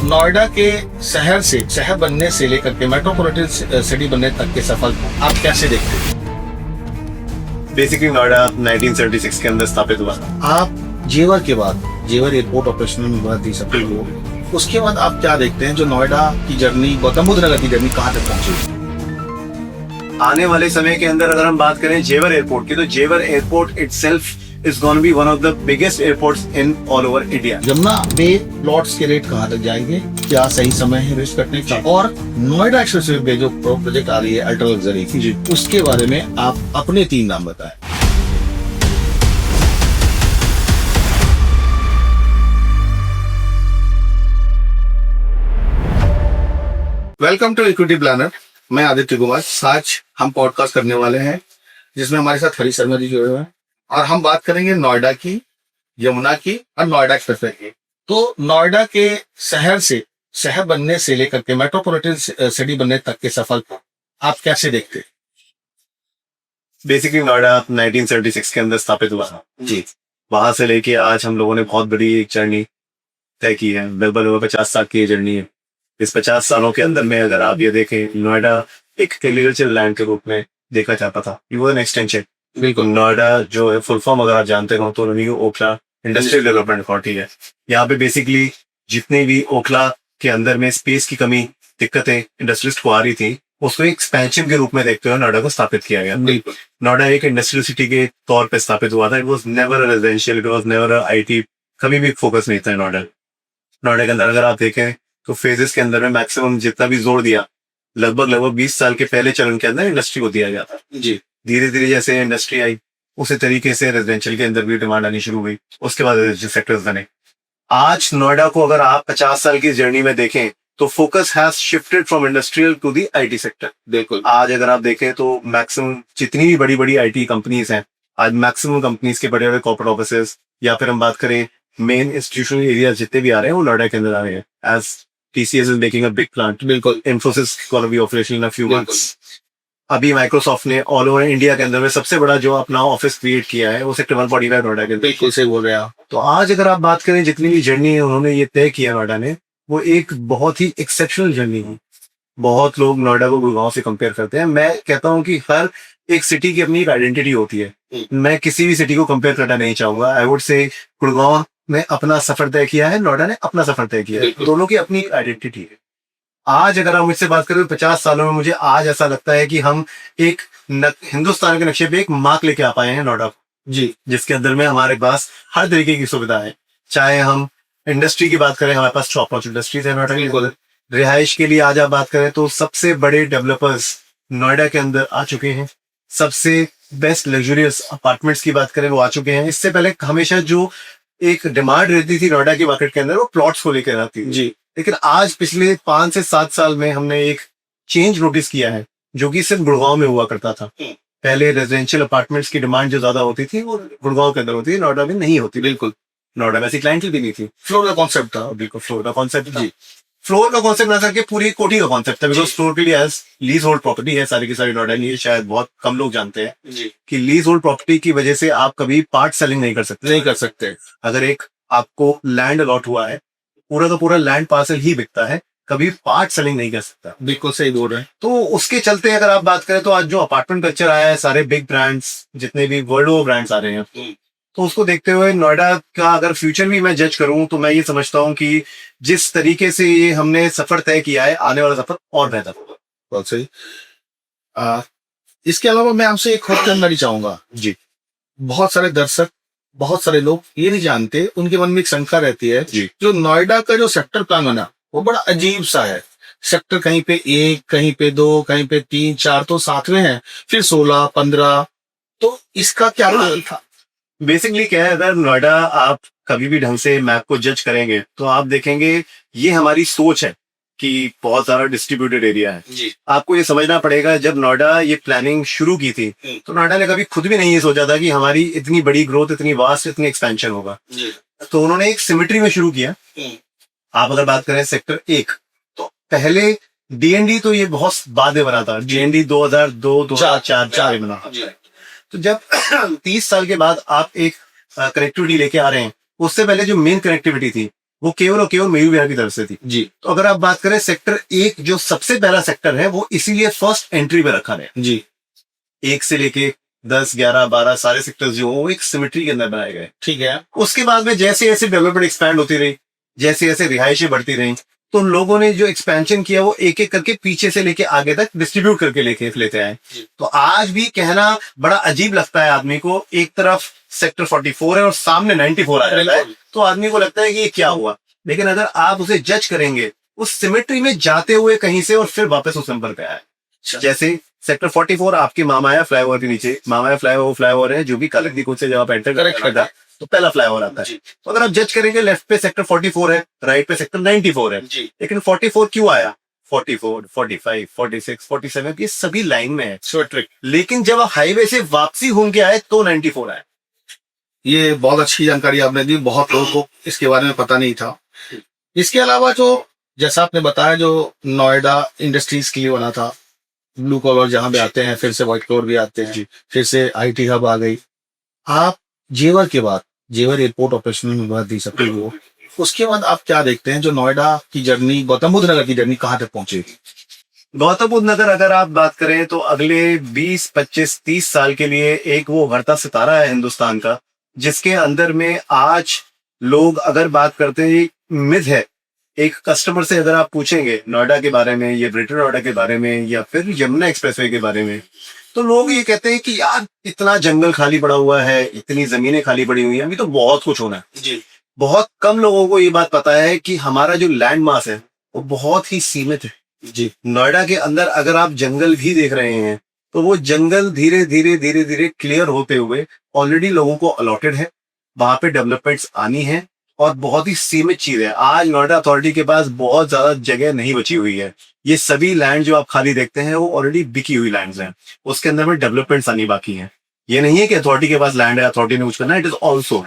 नोएडा के शहर बनने से लेकर के मेट्रोपॉलिटन सिटी बनने तक के सफर को आप कैसे देखते हैं? बेसिकली नोएडा 1976 के अंदर स्थापित हुआ था। आप जेवर एयरपोर्ट ऑपरेशनल में बहुत ही सफल हुए, उसके बाद आप क्या देखते हैं जो नोएडा की जर्नी, गौतम बुद्ध नगर की जर्नी कहाँ तक पहुंची? आने वाले समय के अंदर अगर हम बात करें जेवर एयरपोर्ट की, तो जेवर airport itself is gonna be one of the biggest airports in all over India. Yamuna पे प्लॉट्स के रेट कहाँ तक जाएंगे, क्या सही समय है इन्वेस्ट करने का? और नोएडा एक्सप्रेसवे पे जो प्रोजेक्ट आ रही है अल्ट्रा लग्जरी की, उसके बारे में आप अपने 3 नाम बताएं। Welcome to equity planner. मैं आदित्य कुमार। आज हम पॉडकास्ट करने वाले हैं जिसमें हमारे साथ हरीश शर्मा जी जुड़े हुए हैं और हम बात करेंगे नोएडा की, यमुना की और नोएडा एक्सप्रेसवे की। तो नोएडा के शहर बनने से लेकर के मेट्रोपॉलिटन सिटी बनने तक के सफर को आप कैसे देखते हैं? बेसिकली नोएडा 1976 के अंदर स्थापित हुआ था जी। वहां से लेके आज हम लोगों ने बहुत बड़ी एक जर्नी तय की है। लगभग 50 साल की ये जर्नी है। इस 50 सालों के अंदर में अगर आप ये देखें, नोएडा एक एग्रीकल्चर लैंड के रूप में देखा जाता था। ये वो एक्सटेंशन। बिल्कुल। नोएडा जो है फुल फॉर्म अगर आप जानते हो तो new Okhla industrial development authority है। यहाँ पे बेसिकली जितने भी ओखला के अंदर में स्पेस की कमी, दिक्कतें इंडस्ट्रियलिस्ट को आ रही थी, उसको एक्सपेंशन के रूप में देखते हुए नोएडा को स्थापित किया गया। बिल्कुल। नोएडा एक इंडस्ट्रियल सिटी के तौर पे स्थापित हुआ था। It was never residential, it was never IT, कभी भी फोकस नहीं था नोएडा के अंदर। अगर आप देखें तो फेजेस के अंदर में मैक्सिमम जितना भी जोर दिया, लगभग 20 साल के पहले चरण के अंदर इंडस्ट्री को दिया गया था। जी। धीरे धीरे जैसे इंडस्ट्री आई, उसी तरीके से रेजिडेंशियल के अंदर भी डिमांड आनी शुरू हुई। उसके बाद रेजिडेंशियल सेक्टर्स बने। आज नोएडा को अगर आप 50 साल की जर्नी में देखें तो focus has shifted from industrial to the IT sector. बिल्कुल। आज अगर आप देखें तो मैक्सिमम जितनी भी बड़ी बड़ी IT कंपनीज हैं, आज मैक्सिमम कंपनीज के बड़े बड़े कॉर्पोरेट ऑफिसेज या फिर हम बात करें मेन इंस्टीट्यूशनल एरिया जितने भी आ रहे हैं वो नोएडा के अंदर आ रहे हैं। As TCS is making a big plant. बिल्कुल। Infosys gonna be operational in a few months. अभी माइक्रोसॉफ्ट ने ऑल ओवर इंडिया के अंदर में सबसे बड़ा जो अपना ऑफिस क्रिएट किया है वो सेक्टर 145 नोएडा के अंदर। बिल्कुल सही बोल रहे हैं आप। तो आज अगर आप बात करें जितनी भी जर्नी उन्होंने ये तय किया नोएडा ने, वो एक बहुत ही एक्सेप्शनल जर्नी है। बहुत लोग नोएडा को गुड़गांव से कंपेयर करते हैं। मैं कहता हूँ कि हर एक सिटी की अपनी एक आइडेंटिटी होती है। मैं किसी भी सिटी को कंपेयर करना नहीं चाहूंगा। आई वुड से गुड़गांव ने अपना सफर तय किया है, नोएडा ने अपना सफर तय किया है। दोनों की अपनी आइडेंटिटी है। आज अगर हम मुझसे बात करें तो 50 सालों में मुझे आज ऐसा लगता है कि हम एक हिंदुस्तान के नक्शे पे एक मार्क लेके आ पाए हैं नोएडा को। जी। जिसके अंदर में हमारे पास हर तरीके की सुविधा है। चाहे हम इंडस्ट्री की बात करें, हमारे पास टॉप नॉच इंडस्ट्रीज है नोएडा की। रिहाइश के लिए आज आप बात करें तो सबसे बड़े डेवलपर्स नोएडा के अंदर आ चुके हैं। सबसे बेस्ट लग्जरियस अपार्टमेंट्स की बात करें वो आ चुके हैं। इससे पहले हमेशा जो एक डिमांड रहती थी नोएडा की मार्केट के अंदर वो प्लॉट्स को लेकर आती थी। जी। लेकिन आज पिछले 5 से 7 साल में हमने एक चेंज नोटिस किया है जो कि सिर्फ गुड़गांव में हुआ करता था। पहले रेजिडेंशियल अपार्टमेंट्स की डिमांड जो ज्यादा होती थी वो गुड़गांव के अंदर होती थी, नोएडा में नहीं होती। बिल्कुल। नोएडा में ऐसी क्लाइंटेल भी नहीं थी। फ्लोर का कॉन्सेप्ट था। बिल्कुल फ्लोर का कॉन्सेप्ट था। फ्लोर का कॉन्सेप्ट ना करके पूरी कोठी का कॉन्सेप्ट था। बिकॉज फ्लोर के लिए एज लीज होल्ड प्रॉपर्टी है सारी की सारी नोएडा में। शायद बहुत कम लोग जानते हैं कि लीज होल्ड प्रॉपर्टी की वजह से आप कभी पार्ट सेलिंग नहीं कर सकते। अगर एक आपको लैंड अलॉट हुआ है, पूरा का पूरा लैंड पार्सल ही बिकता है, कभी पार्ट सेलिंग नहीं कर सकता। बिल्कुल सही बोल रहे हैं। तो उसके चलते अगर आप बात करें तो आज जो अपार्टमेंट कल्चर आया है, सारे बिग ब्रांड्स जितने भी वर्ल्ड ओवर ब्रांड्स आ रहे हैं, तो उसको देखते हुए नोएडा का अगर फ्यूचर भी मैं जज करूं तो मैं ये समझता हूं कि जिस तरीके से ये हमने सफर तय किया है, आने वाला सफर और बेहतर होगा। बहुत सही। इसके अलावा मैं आपसे एक और जानकारी चाहूंगा। जी। बहुत सारे दर्शक, बहुत सारे लोग ये नहीं जानते, उनके मन में एक शंका रहती है जी। जो नोएडा का जो सेक्टर प्लान बना वो बड़ा अजीब सा है। सेक्टर कहीं पे 1, कहीं पे 2, कहीं पे 3, 4 तो साथ में है, फिर 16, 15। तो इसका क्या रोल था? बेसिकली क्या है, अगर नोएडा आप कभी भी ढंग से मैप को जज करेंगे तो आप देखेंगे ये हमारी सोच है कि बहुत सारा डिस्ट्रीब्यूटेड एरिया है। जी। आपको ये समझना पड़ेगा, जब नोएडा ये प्लानिंग शुरू की थी तो नोएडा ने कभी खुद भी नहीं ये सोचा था कि हमारी इतनी बड़ी ग्रोथ, इतनी वास्ट, इतनी एक्सपेंशन होगा। जी। तो उन्होंने एक सिमेट्री में शुरू किया। आप अगर बात करें सेक्टर 1, तो पहले DND तो ये बहुत बाद में बना था। DND 2002-2004 में बना। तो जब 30 साल के बाद आप एक कनेक्टिविटी लेके आ रहे हैं, उससे पहले जो मेन कनेक्टिविटी थी वो केवल और केवल मयूर विहार की तरफ से थी। जी तो अगर आप बात करें सेक्टर 1 जो सबसे पहला सेक्टर है, वो इसीलिए फर्स्ट एंट्री पे रखा है। जी 1 से लेके 10, 11, 12 सारे सेक्टर्स जो वो एक सिमेट्री के अंदर बनाए गए। ठीक है। उसके बाद में जैसे जैसे डेवलपमेंट एक्सपैंड होती रही, जैसे जैसे रिहायशें बढ़ती रही, तो लोगों ने जो एक्सपेंशन किया वो एक एक करके पीछे से लेके आगे तक डिस्ट्रीब्यूट करके लेते आए। तो आज भी कहना बड़ा अजीब लगता है आदमी को, एक तरफ सेक्टर 44 है और सामने 94 आ जाता है, तो आदमी को लगता है कि ये क्या हुआ। लेकिन अगर आप उसे जज करेंगे उस सिमेट्री में जाते हुए कहीं से और फिर वापस उस नंबर पे आया। जैसे सेक्टर 44 आपके मामाया फ्लाईओवर के नीचे, मामाया फ्लाईओवर है जो भी कालकदी कोच से जब आप एंटर करता है तो पहला फ्लाईओवर आता है। तो अगर आप जज करेंगे लेफ्ट पे सेक्टर 44 है, राइट पे सेक्टर 94 है, लेकिन 44 क्यों आया? 44, 45, 46, 47 ये सभी लाइन में है। लेकिन जब आप हाईवे से वापसी घूम के आए तो 94 आए। ये बहुत अच्छी जानकारी आपने दी, बहुत लोगों को इसके बारे में पता नहीं था। इसके अलावा जो जैसा आपने बताया जो नोएडा इंडस्ट्रीज के लिए बना था, ब्लू कॉलर जहां पे आते हैं, फिर से व्हाइट कॉलर भी आते हैं, फिर से आईटी हब आ गई। आप जेवर के बाद, जेवर एयरपोर्ट ऑपरेशनल में बात दी सकते हो, उसके बाद आप क्या देखते हैं जो नोएडा की जर्नी, गौतम बुद्ध नगर की जर्नी कहाँ तक पहुंचेगी? गौतम बुद्ध नगर अगर आप बात करें तो अगले 20, 25, 30 साल के लिए एक वो बढ़ता सितारा है हिंदुस्तान का, जिसके अंदर में आज लोग अगर बात करते हैं, मिथ है, एक कस्टमर से अगर आप पूछेंगे नोएडा के बारे में या ग्रेटर नोएडा के बारे में या फिर यमुना एक्सप्रेसवे के बारे में, तो लोग ये कहते हैं कि यार इतना जंगल खाली पड़ा हुआ है, इतनी जमीनें खाली पड़ी हुई हैं, अभी तो बहुत कुछ होना है। जी बहुत कम लोगों को ये बात पता है कि हमारा जो लैंड मास है वो बहुत ही सीमित है। जी नोएडा के अंदर अगर आप जंगल भी देख रहे हैं तो वो जंगल धीरे धीरे क्लियर होते हुए ऑलरेडी लोगों को अलॉटेड है, वहां पे डेवलपमेंट्स आनी है और बहुत ही सीमित चीज है। आज नोएडा अथॉरिटी के पास बहुत ज्यादा जगह नहीं बची हुई है। ये सभी लैंड जो आप खाली देखते हैं वो ऑलरेडी बिकी हुई लैंड्स हैं, उसके अंदर में डेवलपमेंट्स आनी बाकी हैं। ये नहीं है कि अथॉरिटी के पास लैंड है, अथॉरिटी ने कुछ करना, इट इज ऑल्सो।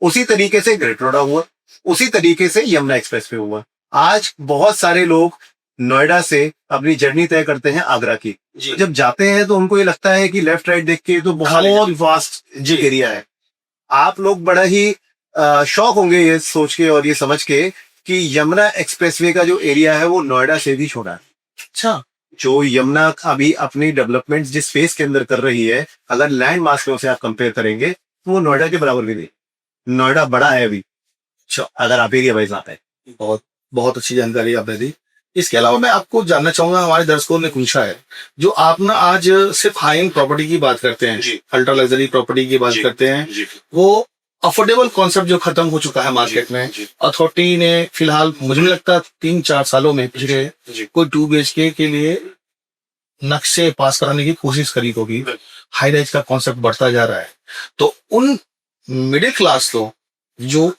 उसी तरीके से ग्रेटर नोएडा हुआ, उसी तरीके से यमुना एक्सप्रेस पे हुआ। आज बहुत सारे लोग नोएडा से अपनी जर्नी तय करते हैं आगरा की, जब जाते हैं तो उनको ये लगता है कि लेफ्ट राइट देख के तो बहुत वास्ट एरिया है। आप लोग बड़ा ही शौक होंगे ये सोच के और ये समझ के कि यमुना एक्सप्रेसवे का जो एरिया है वो नोएडा से भी छोटा है। अच्छा, जो यमुना अभी अपनी डेवलपमेंट जिस फेज के अंदर कर रही है, अगर लैंड मास में उसे आप कंपेयर करेंगे तो वो नोएडा के बराबर भी नहीं। नोएडा बड़ा है अभी, अगर आप एरिया वाइज आते हैं। बहुत बहुत अच्छी जानकारी आपने दी। इसके अलावा मैं आपको जानना चाहूंगा, हमारे दर्शकों ने पूछा है, जो आप ना आज सिर्फ हाई एंड प्रॉपर्टी की बात करते हैं, अल्ट्रा लग्जरी प्रॉपर्टी की बात करते हैं, वो अफोर्डेबल कॉन्सेप्ट जो खत्म हो चुका है मार्केट में। अथॉरिटी ने फिलहाल मुझे नहीं लगता 3-4 सालों में पिछले कोई 2 BHK के लिए नक्शे पास कराने की कोशिश करी होगी। हाई राइज का कॉन्सेप्ट बढ़ता जा रहा है, तो उन मिडिल क्लास लोग जो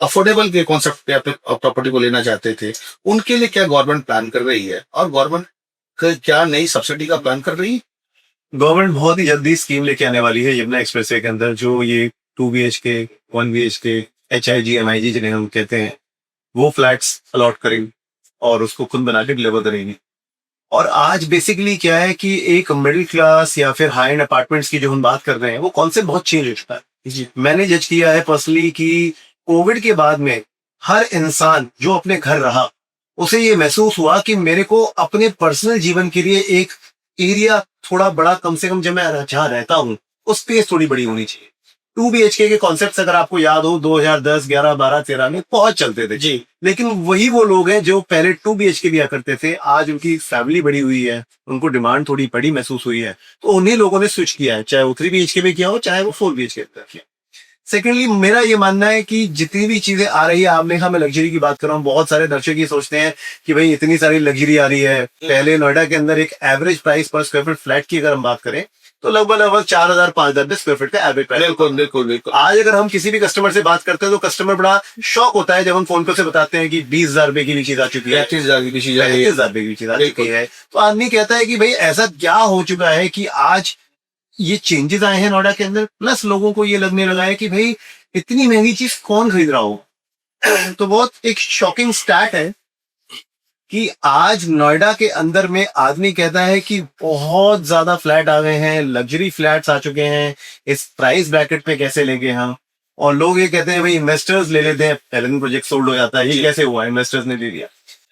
अफोर्डेबल के कॉन्सेप्ट पे अपने प्रॉपर्टी को लेना चाहते थे, उनके लिए क्या गवर्नमेंट प्लान कर रही है और गवर्नमेंट क्या नई सब्सिडी का प्लान कर रही है? गवर्नमेंट बहुत ही जल्दी स्कीम लेके आने वाली है यमुना एक्सप्रेसवे के अंदर, जो ये 2 BHK, 1 BHK, HIG, MIG जिन्हें हम कहते हैं, वो फ्लैट्स अलॉट करेंगे और उसको खुद बना के डिलीवर करेंगे। और आज बेसिकली क्या है कि एक मिडिल क्लास या फिर हाई एंड अपार्टमेंट्स की जो हम बात कर रहे हैं, वो कॉन्सेप्ट बहुत चेंज हो चुका है। जी, मैंने जज किया है पर्सनली कि कोविड के बाद में हर इंसान जो अपने घर रहा, उसे ये महसूस हुआ कि मेरे को अपने पर्सनल जीवन के लिए एक एरिया थोड़ा बड़ा, कम से कम जब मैं जहाँ रहता हूँ उस स्पेस थोड़ी बड़ी होनी चाहिए। 2 BHK के कॉन्सेप्ट अगर आपको याद हो 2010, 11, 12, 13 में बहुत चलते थे जी, लेकिन वही वो लोग हैं जो पहले 2 BHK लिया करते थे। आज उनकी फैमिली बड़ी हुई है, उनको डिमांड थोड़ी बड़ी महसूस हुई है, तो उन्हीं लोगों ने स्विच किया है, चाहे वो 3 BHK में किया हो, चाहे वो 4 BHK में किया। सेकेंडली मेरा ये मानना है कि जितनी भी चीजें आ रही है, आपने कहा मैं लग्जरी की बात कर रहा हूँ, बहुत सारे दर्शक ये सोचते हैं कि भाई इतनी सारी लग्जरी आ रही है। पहले नोएडा के अंदर एक एवरेज प्राइस पर स्क्वायर फीट फ्लैट की अगर हम बात करें तो लगभग 4,000 5,000 स्क्वायर फीट का एवरेज प्राइस। बिल्कुल। आज अगर हम किसी भी कस्टमर से बात करते हैं तो कस्टमर बड़ा शॉक होता है जब हम फोन पे से बताते हैं कि 20,000 रुपए की भी चीज आ चुकी है, 30,000 की भी चीज 30,000 रुपए की चीज आ चुकी है। तो आदमी कहता है कि भाई ऐसा क्या हो चुका है कि आज ये चेंजेस आए हैं नोएडा के अंदर, प्लस लोगों को ये लगने लगा है कि भाई इतनी महंगी चीज कौन खरीद रहा हो। तो बहुत एक शॉकिंग स्टैट है कि आज नोएडा के अंदर में आदमी कहता है कि बहुत ज्यादा फ्लैट आ गए हैं, लग्जरी फ्लैट्स आ चुके हैं, इस प्राइस ब्रैकेट पे कैसे लेंगे हम। और लोग ये कहते हैं भाई इन्वेस्टर्स ले लेते हैं, पहले दिन प्रोजेक्ट सोल्ड हो जाता है, ये कैसे हुआ, इन्वेस्टर्स ने ले लिया।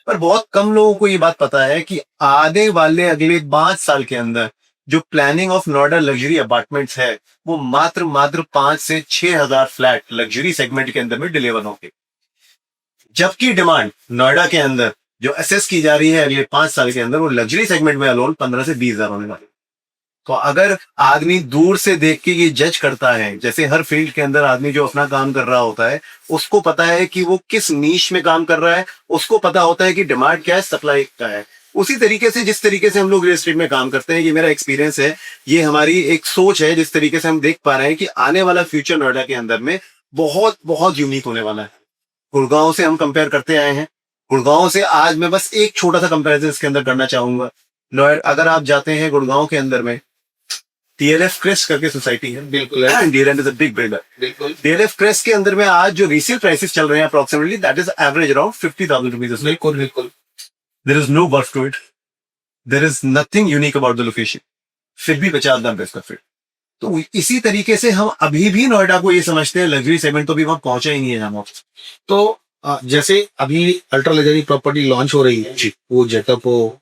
पर बहुत कम लोगों को ये बात पता है कि आने वाले अगले 5 साल के अंदर जो planning of Noida luxury apartments है वो मात्र मात्र 5 से 6 हजार फ्लैट लग्जरी सेगमेंट के अंदर में डिलीवर होंगे, जबकि डिमांड नोएडा के अंदर जो असेस की जा रही है अगले 5 साल के अंदर वो लग्जरी सेगमेंट में अलोन 15 से 20 हजार होने वाली। तो अगर आदमी दूर से देख के ये जज करता है, जैसे हर फील्ड के अंदर आदमी जो अपना काम कर रहा होता है उसको पता है कि वो किस नीश में काम कर रहा है, उसको पता होता है कि डिमांड क्या है, सप्लाई क्या है। उसी तरीके से जिस तरीके से हम लोग रियल एस्टेट में काम करते हैं, ये मेरा एक्सपीरियंस है, ये हमारी एक सोच है, जिस तरीके से हम देख पा रहे हैं कि आने वाला फ्यूचर नोएडा के अंदर में बहुत बहुत यूनिक होने वाला है। गुड़गांव से हम कंपेयर करते आए हैं, गुड़गांव से आज मैं बस एक छोटा सा कंपैरिजन इसके अंदर करना चाहूंगा। नोएडा अगर आप जाते हैं गुड़गांव के अंदर में DLF क्रेस्ट करके सोसाइटी है, बिल्कुल है, DLF is a big builder. बिल्कुल DLF क्रेस्ट के अंदर में आज जो रीसेल प्राइसेस चल रहे हैं approximately that is average around 50,000 rupees. बिल्कुल बिल्कुल। There is no birth to it, there is nothing unique about the location, फिर भी 50,000 रुपए स्क्वायर फीट। तो इसी तरीके से हम अभी भी नोएडा को ये समझते हैं लग्जरी सेगमेंट तो भी वहां पहुंचा ही नहीं है हम। तो जैसे अभी अल्ट्रा लग्जरी प्रॉपर्टी लॉन्च हो रही है जी, वो जेटअप हो,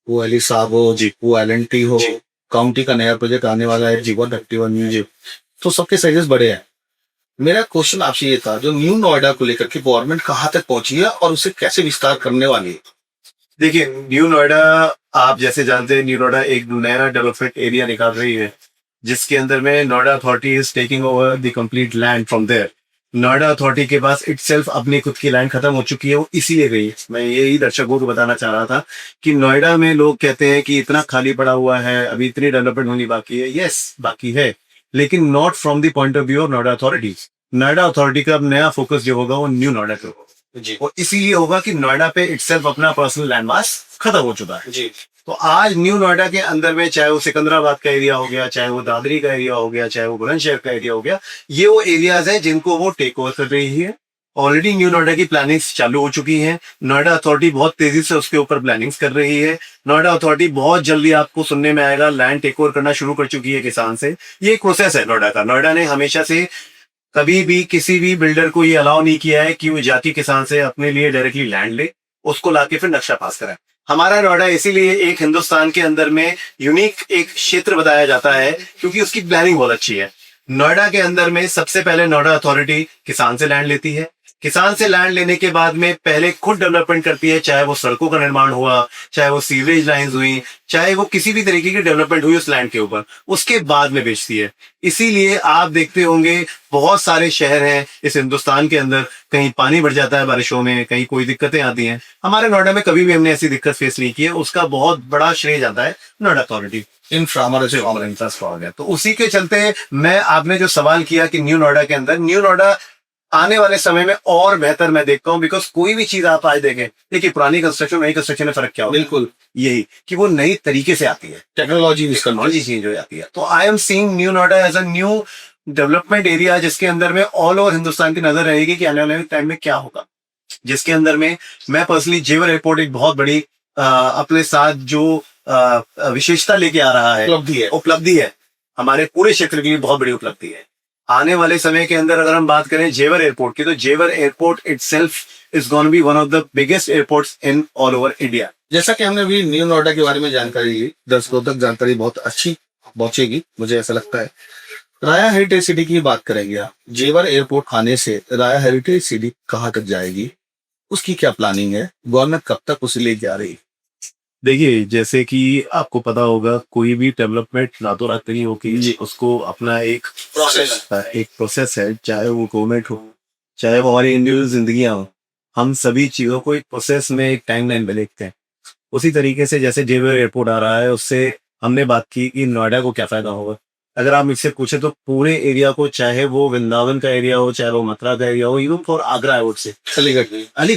वो एलिसाब हो जी, वो एलएनटी हो, जी, काउंटी का नया प्रोजेक्ट आने वाला है जी 131 म्यूजिक, तो सबके साइजेस बड़े हैं। मेरा क्वेश्चन आपसे ये था, जो न्यू नोएडा को लेकर के गवर्नमेंट कहाँ तक पहुंची है और उसे कैसे विस्तार करने वाली है? देखिए न्यू नोएडा आप जैसे जानते हैं, न्यू नोएडा एक नया डेवलपमेंट एरिया निकाल रही है जिसके अंदर में Noida authority is taking over the complete land from there. Noida authority के पास इटसेल्फ अपनी खुद की लैंड खत्म हो चुकी है, वो इसीलिए गई है। मैं यही दर्शकों को बताना चाह रहा था कि नोएडा में लोग कहते हैं कि इतना खाली पड़ा हुआ है, अभी इतनी डेवलपमेंट होनी बाकी है। यस बाकी है, लेकिन not from the point of view of Noida authority. Noida authority का अब नया फोकस जो होगा वो न्यू नोएडा पे होगा जी और इसीलिए होगा कि नोएडा पे इटसेल्फ अपना पर्सनल लैंड मास खत्म हो चुका है। जी तो आज न्यू नोएडा के अंदर में चाहे वो सिकंदराबाद का एरिया हो गया, चाहे वो दादरी का एरिया हो गया, चाहे वो बुलंदशहर का एरिया हो गया, ये वो एरियाज हैं जिनको वो टेक ओवर कर रही है। ऑलरेडी न्यू नोएडा की प्लानिंग्स चालू हो चुकी हैं, नोएडा अथॉरिटी बहुत तेजी से उसके ऊपर प्लानिंग्स कर रही है। नोएडा अथॉरिटी बहुत जल्दी आपको सुनने में आएगा लैंड टेक ओवर करना शुरू कर चुकी है किसान से। ये एक प्रोसेस है नोएडा का। नोएडा ने हमेशा से कभी भी किसी भी बिल्डर को ये अलाउ नहीं किया है कि वो जाति किसान से अपने लिए डायरेक्टली लैंड ले, उसको लाके फिर नक्शा पास कराए। हमारा नोएडा इसीलिए एक हिंदुस्तान के अंदर में यूनिक एक क्षेत्र बताया जाता है क्योंकि उसकी प्लानिंग बहुत अच्छी है। नोएडा के अंदर में सबसे पहले नोएडा अथॉरिटी किसान से लैंड लेती है, किसान से लैंड लेने के बाद में पहले खुद डेवलपमेंट करती है, चाहे वो सड़कों का निर्माण हुआ, चाहे वो सीवरेज लाइंस हुई, चाहे वो किसी भी तरीके की डेवलपमेंट हुई उस लैंड के ऊपर, उसके बाद में बेचती है। इसीलिए आप देखते होंगे बहुत सारे शहर हैं इस हिंदुस्तान के अंदर, कहीं पानी बढ़ जाता है बारिशों में, कहीं कोई दिक्कतें आती हैं। हमारे नोएडा में कभी भी हमने ऐसी दिक्कत फेस नहीं की है, उसका बहुत बड़ा श्रेय जाता है नोएडा अथॉरिटी। इंफ्रास्ट्रक्चर हो गया। तो उसी के चलते मैं आपने जो सवाल किया कि न्यू नोएडा के अंदर, न्यू नोएडा आने वाले समय में और बेहतर मैं देखता हूं, बिकॉज कोई भी चीज आप आज देखें, देखिए पुरानी कंस्ट्रक्शन नई कंस्ट्रक्शन में फर्क क्या होगा? बिल्कुल यही कि वो नई तरीके से आती है, टेक्नोलॉजी टेक्नोलॉजी चेंज हो जाती है। तो I am seeing new Noida as a new development area जिसके अंदर में ऑल ओवर हिंदुस्तान की नजर रहेगी कि आने वाले टाइम में क्या होगा। जिसके अंदर में मैं पर्सनली जेवर एयरपोर्ट एक बहुत बड़ी अपने साथ जो विशेषता लेके आ रहा है, उपलब्धि है, हमारे पूरे क्षेत्र के लिए बहुत बड़ी उपलब्धि है। आने वाले समय के अंदर अगर हम बात करें जेवर एयरपोर्ट की, तो जेवर airport itself is gonna be one of the biggest airports in all over India. जैसा कि हमने अभी न्यू नोएडा के बारे में जानकारी ली, दर्शकों तक जानकारी बहुत अच्छी पहुंचेगी मुझे ऐसा लगता है। राया हेरिटेज सिटी की बात करेंगे आप, जेवर एयरपोर्ट आने से राया हेरिटेज सिटी कहाँ तक जाएगी, उसकी क्या प्लानिंग है, गवर्नमेंट कब तक उसे लेके आ रही है? देखिए जैसे कि आपको पता होगा कोई भी डेवलपमेंट रातों रात नहीं होगी, उसको अपना एक प्रोसेस है, चाहे वो गवर्नमेंट हो, चाहे वो हमारी इंडिविजुअल जिंदगियां हो, हम सभी चीजों को एक प्रोसेस में एक टाइमलाइन में देखते हैं। उसी तरीके से जैसे जेवर एयरपोर्ट आ रहा है, उससे हमने बात की कि नोएडा को क्या फायदा होगा। अगर आप मुझसे पूछे तो पूरे एरिया को, चाहे वो वृंदावन का एरिया हो, चाहे वो मथुरा का एरिया हो, even for Agra I would say, Aligarh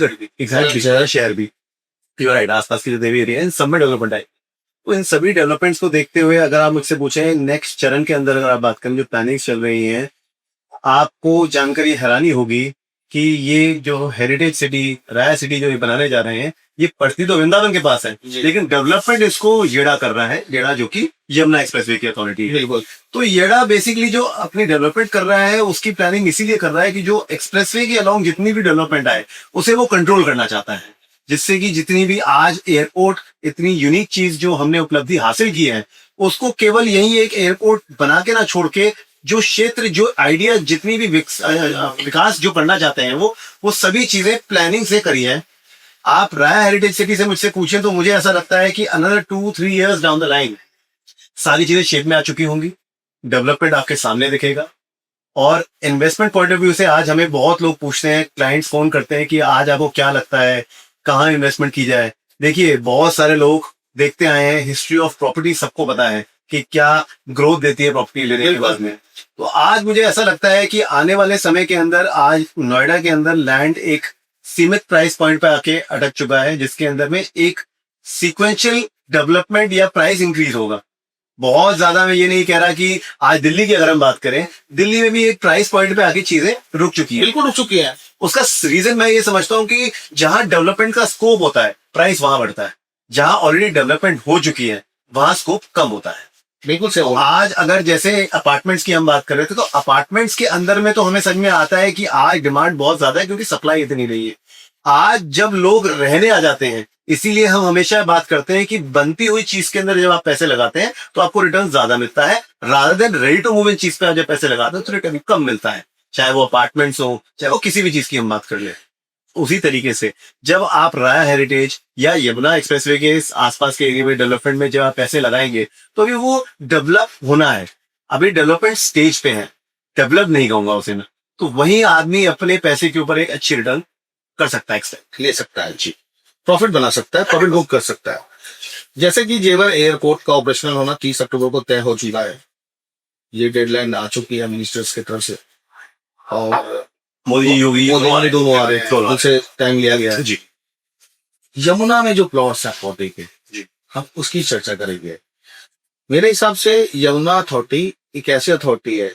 भी एग्जैक्टली शहर भी, राइट, आसपास के जो देवी एरिया, इन सब में डेवलपमेंट आई। तो इन सभी डेवलपमेंट्स को देखते हुए अगर आप मुझसे पूछें नेक्स्ट चरण के अंदर अगर आप बात करें, जो प्लानिंग चल रही है, आपको जानकर ये हैरानी होगी कि ये जो हेरिटेज सिटी, राया सिटी जो ये बनाने जा रहे हैं, ये पड़ती तो वृंदावन के पास है, जी। लेकिन डेवलपमेंट इसको येड़ा कर रहा है, येड़ा जो कि यमुना एक्सप्रेसवे की अथॉरिटी है। बिल्कुल। तो येड़ा बेसिकली जो अपनी डेवलपमेंट कर रहा है, उसकी प्लानिंग इसीलिए कर रहा है कि जो एक्सप्रेसवे के अलोंग जितनी भी डेवलपमेंट आए उसे वो कंट्रोल करना चाहता है, जिससे कि जितनी भी आज एयरपोर्ट, इतनी यूनिक चीज जो हमने उपलब्धि हासिल की है, उसको केवल यही एक एयरपोर्ट बना के ना छोड़ के जो क्षेत्र, जो आइडिया, जितनी भी विकास जो करना चाहते हैं वो सभी चीजें प्लानिंग से करी है। आप राया हेरिटेज सिटी से मुझसे पूछें तो मुझे ऐसा लगता है कि another 2-3 years down the line सारी चीजें शेप में आ चुकी होंगी, डेवलपमेंट आपके सामने दिखेगा। और इन्वेस्टमेंट पॉइंट ऑफ व्यू से आज हमें बहुत लोग पूछते हैं, क्लाइंट्स फोन करते हैं कि आज आपको क्या लगता है कहाँ इन्वेस्टमेंट की जाए। देखिए, बहुत सारे लोग देखते आए हैं, हिस्ट्री ऑफ प्रॉपर्टी सबको पता है कि क्या ग्रोथ देती है प्रॉपर्टी लेने के बाद में। तो आज मुझे ऐसा लगता है कि आने वाले समय के अंदर आज नोएडा के अंदर लैंड एक सीमित प्राइस पॉइंट पे आके अटक चुका है, जिसके अंदर में एक सीक्वेंशियल डेवलपमेंट या प्राइस इंक्रीज होगा। बहुत ज्यादा मैं ये नहीं कह रहा कि आज दिल्ली की अगर हम बात करें, दिल्ली में भी एक प्राइस पॉइंट पे आके चीजें रुक चुकी है। बिल्कुल रुक चुकी है। उसका रीजन मैं ये समझता हूँ कि जहां डेवलपमेंट का स्कोप होता है, प्राइस वहां बढ़ता है। जहां ऑलरेडी डेवलपमेंट हो चुकी है, वहां स्कोप कम होता है। बिल्कुल से तो आज अगर जैसे अपार्टमेंट्स की हम बात कर रहे थे, तो अपार्टमेंट्स के अंदर में तो हमें समझ में आता है कि आज डिमांड बहुत ज्यादा है, क्योंकि सप्लाई इतनी नहीं है। आज जब लोग रहने आ जाते हैं, इसीलिए हम हमेशा बात करते हैं कि बनती हुई चीज के अंदर जब आप पैसे लगाते हैं तो आपको रिटर्न ज्यादा मिलता है, rather than ready to move in चीज पे आप जब पैसे लगाते हैं तो रिटर्न कम मिलता है, चाहे वो अपार्टमेंट्स हो, चाहे वो किसी भी चीज की हम बात कर ले। उसी तरीके से जब आप राया हेरिटेज या यमुना एक्सप्रेसवे के इस आसपास के एरिया में डेवलपमेंट में जब आप पैसे लगाएंगे, तो अभी वो डेवलप होना है, अभी डेवलपमेंट स्टेज पे है, डेवलप नहीं कहूंगा उसे मैं। तो वही आदमी अपने पैसे के ऊपर एक अच्छी रिटर्न कर सकता है, एक्सपेक्ट ले सकता है जी, प्रॉफिट बना सकता है, प्रॉफिट बुक कर सकता है। जैसे कि जेवर एयरपोर्ट का ऑपरेशनल होना 30 अक्टूबर को तय हो चुका है, ये डेडलाइन आ चुकी है मिनिस्टर्स की तरफ से, और मोदी जी, योगी मोदी दोनों आ रहे हैं, उनसे टाइम लिया गया है जी। यमुना में जो प्लॉट्स हैं अथॉरिटी के जी। हम उसकी चर्चा करेंगे। मेरे हिसाब से यमुना अथॉरिटी एक ऐसी अथॉरिटी है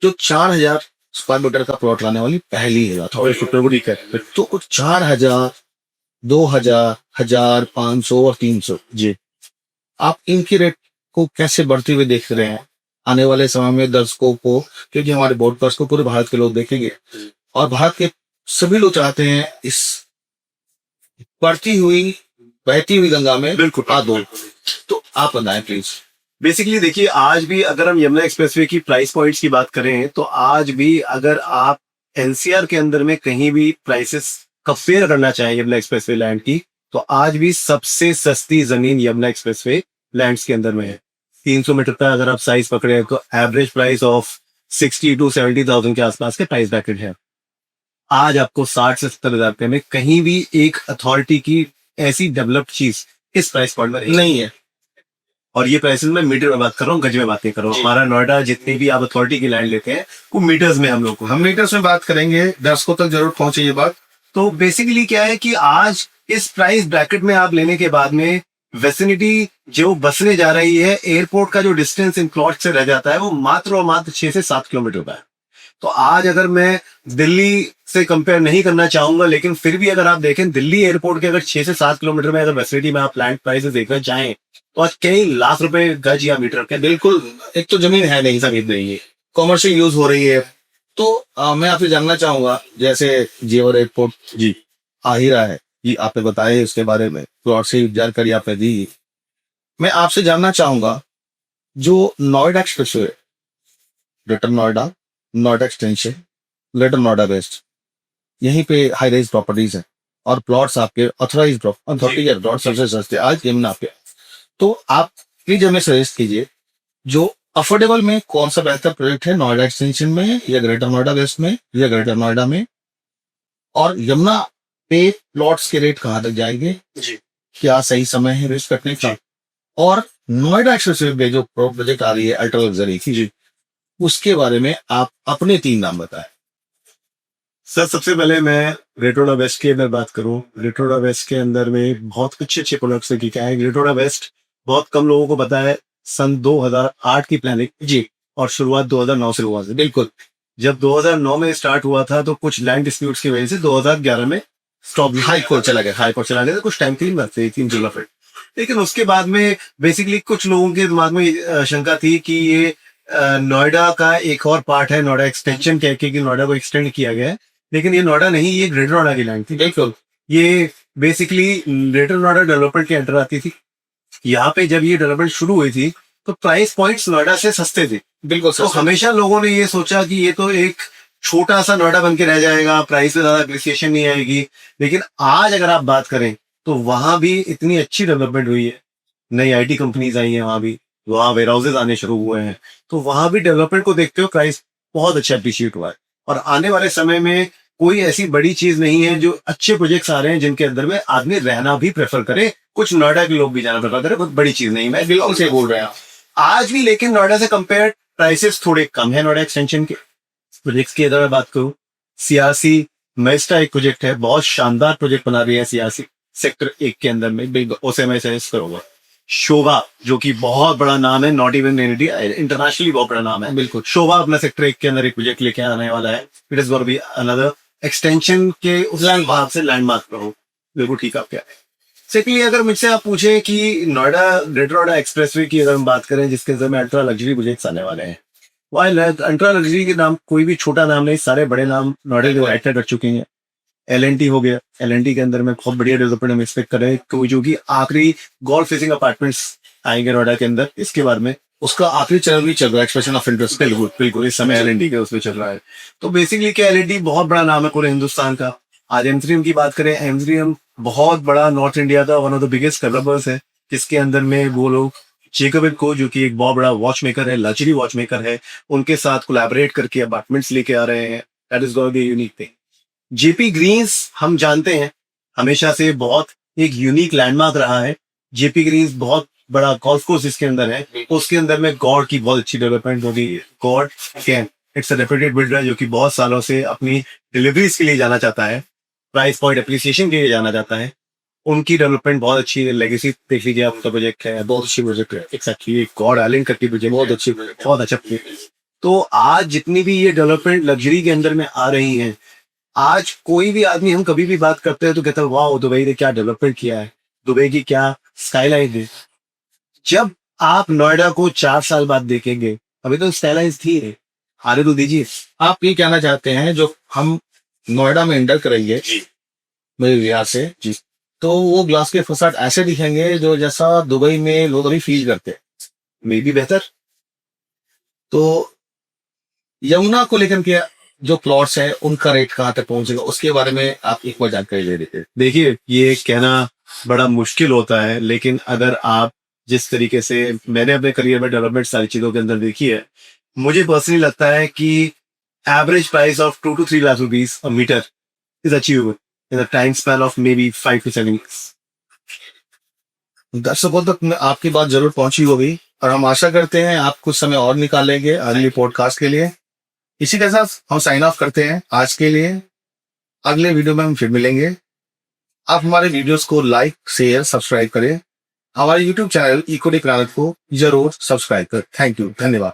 जो 4000 स्क्वायर मीटर का प्लॉट लाने वाली पहली है अथॉरिटी। तो 4000, 2000, 1500 और 300, जी। आप इनकी रेट को कैसे बढ़ते हुए देख रहे हैं आने वाले समय में दर्शकों को, क्योंकि हमारे पॉडकास्ट को पूरे भारत के लोग देखेंगे और भारत के सभी लोग चाहते हैं इस बढ़ती हुई बहती हुई गंगा में बिल्कुल हाथ धो। तो आप बताएं प्लीज। बेसिकली देखिए, आज भी अगर हम यमुना एक्सप्रेसवे की प्राइस पॉइंट्स की बात करें, तो आज भी अगर आप एनसीआर के अंदर में कहीं भी प्राइसेस कंपेयर करना चाहें यमुना एक्सप्रेसवे लैंड की, तो आज भी सबसे सस्ती जमीन यमुना एक्सप्रेसवे लैंड्स के अंदर में है। 300 मीटर का अगर आप साइज पकड़े तो एवरेज प्राइस ऑफ 60 to 70,000 के आसपास के प्राइस ब्रैकेट है। आज आपको 60 से 70,000 रुपए में कहीं भी एक अथॉरिटी की ऐसी डेवलप्ड चीज इस प्राइस पॉइंट में नहीं है। और ये प्राइसेस मैं मीटर में बात कर रहा हूँ, गज में बात नहीं कर रहा हूँ। हमारा नोएडा जितनी भी आप अथॉरिटी की लैंड लेते हैं वो मीटर्स में हम लोग को, हम मीटर्स में बात करेंगे, दर्शकों तक जरूर पहुंचे ये बात। तो बेसिकली क्या है कि आज इस प्राइस ब्रैकेट में आप लेने के बाद में वेसिनिटी जो बसने जा रही है, एयरपोर्ट का जो डिस्टेंस इन प्लॉट से रह जाता है वो मात्र और मात्र 6 से 7 किलोमीटर का है। तो आज अगर मैं दिल्ली से कंपेयर नहीं करना चाहूंगा, लेकिन फिर भी अगर आप देखें दिल्ली एयरपोर्ट के अगर 6 से 7 किलोमीटर में अगर वेसिनिटी में आप लैंड प्राइसेस देखना चाहें तो आज कई लाख रुपए गज या मीटर के। बिल्कुल, एक तो जमीन है नहीं, जमीन नहीं है, कॉमर्शियल यूज हो रही है। तो मैं आपसे जानना चाहूंगा, जैसे जेवर एयरपोर्ट जी आ ही रहा है, ये आपने बताया उसके बारे में, प्लॉट से जानकारी आपने दी। मैं आपसे जानना चाहूंगा, जो Noida expressway, greater Noida, Noida extension, greater Noida west, यहीं पे हाई रेंज प्रॉपर्टीज हैं और प्लॉट्स आपके ऑथराइज्ड अथॉरिटी के प्लॉट सबसे सस्ते आज यमुना पे। तो आप प्लीज हमें सजेस्ट कीजिए, जो अफोर्डेबल में कौन सा बेहतर प्रोजेक्ट है, नोएडा एक्सटेंशन में या ग्रेटर नोएडा वेस्ट में या ग्रेटर नोएडा में, और यमुना पे प्लॉट्स के रेट कहाँ तक जाएंगे जी, क्या सही समय है इन्वेस्ट करने का, और नोएडा एक्सप्रेसवे में जो प्रोजेक्ट आ रही है अल्ट्रा लग्जरी की जी, उसके बारे में आप अपने 3 नाम बताएं। सर सबसे पहले मैं ग्रेटोडा वेस्ट के अंदर बात करूं। ग्रेटोडा वेस्ट के अंदर में बहुत अच्छे अच्छे प्रोडक्ट्स की क्या है। ग्रेटोडा वेस्ट बहुत कम लोगों को पता है, सन 2008 की प्लानिंग जी, और शुरुआत 2009 से हुआ। बिल्कुल। जब 2009 में स्टार्ट हुआ था तो कुछ लैंड डिस्प्यूट्स की वजह से 2011 में स्टॉप हाई कोर्ट चला गया था कुछ टाइम के लिए बस 3 डेवलपमेंट। लेकिन उसके बाद में बेसिकली कुछ लोगों के दिमाग में शंका थी कि ये नोएडा का एक और पार्ट है, नोएडा एक्सटेंशन कह के कि नोएडा को एक्सटेंड किया गया है, लेकिन ये नोएडा नहीं, ये ग्रेटर नोएडा की लैंड थी। बिल्कुल। ये बेसिकली ग्रेटर नोएडा डेवलपमेंट के अंडर आती थी। यहाँ पे जब ये डेवलपमेंट शुरू हुई थी तो प्राइस पॉइंट्स नोएडा से सस्ते थे। बिल्कुल तो हमेशा लोगों ने ये सोचा कि ये तो एक छोटा सा नोएडा बन के रह जाएगा, प्राइस में ज्यादा एप्रिसिएशन नहीं आएगी। लेकिन आज अगर आप बात करें तो वहां भी इतनी अच्छी डेवलपमेंट हुई है, नई आईटी कंपनीज आई हैं वहां भी, वहां वेयर हाउसेज आने शुरू हुए हैं, तो वहां भी डेवलपमेंट को देखते हुए प्राइस बहुत अच्छा अप्रिशिएट हुआ है। और आने वाले समय में कोई ऐसी बड़ी चीज नहीं है, जो अच्छे प्रोजेक्ट्स आ रहे हैं जिनके अंदर में आदमी रहना भी प्रेफर करे, कुछ नोएडा के लोग भी जाना प्रेफर करे, बहुत बड़ी चीज नहीं, मैं बिल्कुल सही बोल रहे हैं आप। आज भी। लेकिन नोएडा से कंपेयर प्राइसेस थोड़े कम है नोएडा एक्सटेंशन के प्रोजेक्ट्स की। अगर मैं बात करूं, सीआरसी मेस्टा एक प्रोजेक्ट है, बहुत शानदार प्रोजेक्ट बना रही है सीआरसी सेक्टर 1 के अंदर में, उसे मैं सजेस्ट करूंगा। शोभा जो कि बहुत बड़ा नाम है, not even in India, internationally बहुत बड़ा नाम है। बिल्कुल। शोभा अपना सेक्टर 1 के अंदर एक प्रोजेक्ट लेके आने वाला है। It is gonna be another extension के उस भाग से लैंडमार्क पर हो। बिल्कुल ठीक आप क्या है। सेकेंडली अगर मुझसे आप पूछे कि नोएडा ग्रेटर नोएडा एक्सप्रेसवे की अगर हम बात करें, जिसके अंदर में अल्ट्रा लग्जरी प्रोजेक्ट्स आने वाले हैं, वाइल अल्ट्रा लग्जरी के नाम कोई भी छोटा नाम नहीं, सारे बड़े नाम नोएडा के एंटर कर चुके हैं। एलएनटी हो गया, एलएनटी के अंदर में बहुत बढ़िया डेवलपमेंट हम एक्सपेक्ट कर रहे हैं, जो कि आखिरी गोल्फ फेसिंग अपार्टमेंट्स आएंगे नोएडा के अंदर इसके बारे में। उसका आखिरी चरण भी चल रहा है, एक्सप्रेशन ऑफ इंटरेस्ट। बिल्कुल बिल्कुल, इस समय एलएनटी के उसमें चल रहा है। तो बेसिकली क्या, एलएनटी बहुत बड़ा नाम है पूरे हिंदुस्तान का। आज एम3एम की बात करें, एम3एम बहुत बड़ा नॉर्थ इंडिया का one of the biggest developers है, जिसके अंदर में वो लोग जेकब एंड को, जो कि एक बहुत बड़ा वॉच मेकर है, लग्जरी वॉच मेकर है, उनके साथ कोलैबोरेट करके अपार्टमेंट्स लेके आ रहे हैं। That is going to be unique thing. Jaypee Greens हम जानते हैं हमेशा से बहुत एक यूनिक लैंडमार्क रहा है। जेपी ग्रीन्स बहुत बड़ा गोल्फ कोर्स इसके अंदर है, उसके अंदर में गॉड की बहुत अच्छी डेवलपमेंट होगी। God can it's a reputed builder जो कि बहुत सालों से अपनी डिलीवरीज के लिए जाना चाहता है, प्राइस पॉइंट एप्रिसिएशन के लिए जाना चाहता है। उनकी डेवलपमेंट बहुत अच्छी है, लेगेसी देख लीजिए आप, उनका प्रोजेक्ट है, बहुत अच्छी प्रोजेक्ट है। एक्जैक्टली, गॉड आइलैंड करके प्रोजेक्ट बहुत अच्छी, बहुत अच्छा प्रोजेक्ट। तो आज जितनी भी ये डेवलपमेंट लग्जरी के अंदर में आ रही है, आज कोई भी आदमी, हम कभी भी बात करते हैं तो कहता है वाह दुबई ने क्या डेवलपमेंट किया है, दुबई की क्या स्काईलाइन है। जब आप नोएडा को 4 साल बाद देखेंगे, अभी तो स्काईलाइन थी है, आने तो दीजिए। आप ये कहना चाहते हैं जो हम नोएडा में इंटर करेंगे मेरे यहाँ से जी, तो वो ग्लास के फसाड ऐसे दिखेंगे जो जैसा दुबई में लोग अभी फील करते हैं, मे बी बेहतर। तो यमुना को लेकर के जो प्लॉट्स है उनका रेट कहाँ तक पहुंचेगा, उसके बारे में आप एक बार जानकारी दे देते। देखिए, ये कहना बड़ा मुश्किल होता है, लेकिन अगर आप जिस तरीके से मैंने अपने करियर में डेवलपमेंट सारी चीजों के अंदर देखी है, मुझे पर्सनली लगता है कि average price of 2 to 3 lakh rupees a meter is achievable in a time span of maybe 5 to 7 years. दर्शकों तक में आपकी बात जरूर पहुंची होगी और हम आशा करते हैं आप कुछ समय और निकालेंगे अगली पॉडकास्ट के लिए। इसी के साथ हम साइन ऑफ करते हैं आज के लिए। अगले वीडियो में हम फिर मिलेंगे। आप हमारे वीडियोस को लाइक, शेयर, सब्सक्राइब करें। हमारे यूट्यूब चैनल इकोडी प्लानट को जरूर सब्सक्राइब करें। थैंक यू, धन्यवाद।